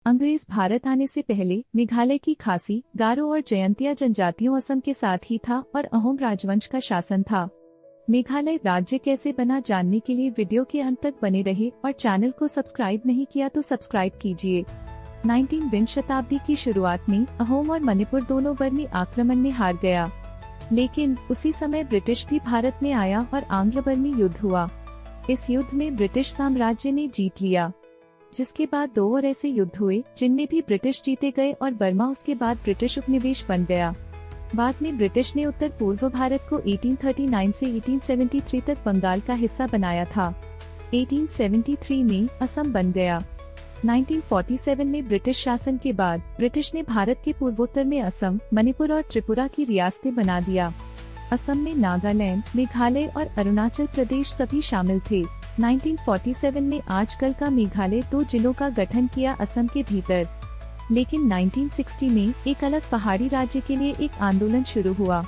अंग्रेज भारत आने से पहले मेघालय की खासी, गारो और जयंतिया जनजातियों असम के साथ ही था और अहोम राजवंश का शासन था। मेघालय राज्य कैसे बना जानने के लिए वीडियो के अंत तक बने रहे और चैनल को सब्सक्राइब नहीं किया तो सब्सक्राइब कीजिए। 19वीं शताब्दी की शुरुआत में अहोम और मणिपुर दोनों बर्मी आक्रमण में हार गया, लेकिन उसी समय ब्रिटिश भी भारत में आया और आंग्ल बर्मी युद्ध हुआ। इस युद्ध में ब्रिटिश साम्राज्य ने जीत लिया, जिसके बाद 2 और ऐसे युद्ध हुए जिनमें भी ब्रिटिश जीते गए और बर्मा उसके बाद ब्रिटिश उपनिवेश बन गया। बाद में ब्रिटिश ने उत्तर पूर्व भारत को 1839 से 1873 तक बंगाल का हिस्सा बनाया था। 1873 में असम बन गया। 1947 में ब्रिटिश शासन के बाद ब्रिटिश ने भारत के पूर्वोत्तर में असम, मणिपुर और त्रिपुरा की रियासतें बना दिया। असम में नागालैंड, मेघालय और अरुणाचल प्रदेश सभी शामिल थे। 1947 में आजकल का मेघालय 2 जिलों का गठन किया असम के भीतर, लेकिन 1960 में एक अलग पहाड़ी राज्य के लिए एक आंदोलन शुरू हुआ।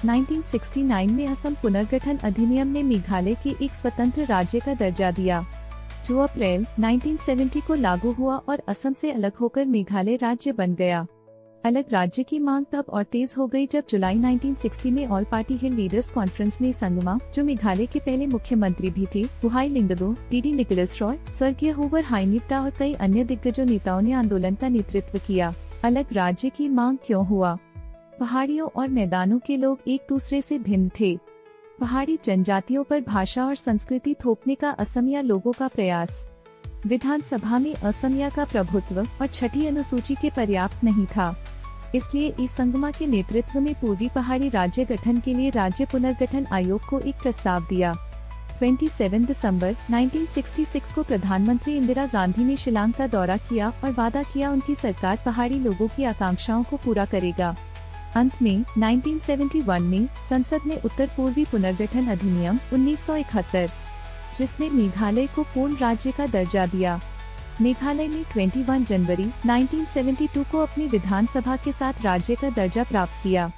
1969 में असम पुनर्गठन अधिनियम ने मेघालय के एक स्वतंत्र राज्य का दर्जा दिया, जो अप्रैल 1970 को लागू हुआ और असम से अलग होकर मेघालय राज्य बन गया। अलग राज्य की मांग तब और तेज हो गई जब जुलाई 1960 में ऑल पार्टी हिल लीडर्स कॉन्फ्रेंस में संगमा, जो मेघालय के पहले मुख्यमंत्री भी थे, बुहाई लिंगदो, डी निकोलस रॉय, स्वर्गीय हूवर हाइनिप्टा और कई अन्य दिग्गजों नेताओं ने आंदोलन का नेतृत्व किया। अलग राज्य की मांग क्यों हुआ? पहाड़ियों और मैदानों के लोग एक दूसरे से भिन्न थे। पहाड़ी जनजातियों पर भाषा और संस्कृति थोपने का असमिया लोगों का प्रयास, विधानसभा में असमिया का प्रभुत्व और छठी अनुसूची के पर्याप्त नहीं था। इसलिए इस संगमा के नेतृत्व में पूर्वी पहाड़ी राज्य गठन के लिए राज्य पुनर्गठन आयोग को एक प्रस्ताव दिया। 27 दिसंबर 1966 को प्रधानमंत्री इंदिरा गांधी ने शिलांग का दौरा किया और वादा किया उनकी सरकार पहाड़ी लोगों की आकांक्षाओं को पूरा करेगा। अंत में 1971 में संसद ने उत्तर पूर्वी पुनर्गठन अधिनियम 1971, जिसने मेघालय को पूर्ण राज्य का दर्जा दिया। मेघालय ने 21 जनवरी 1972 को अपनी विधानसभा के साथ राज्य का दर्जा प्राप्त किया।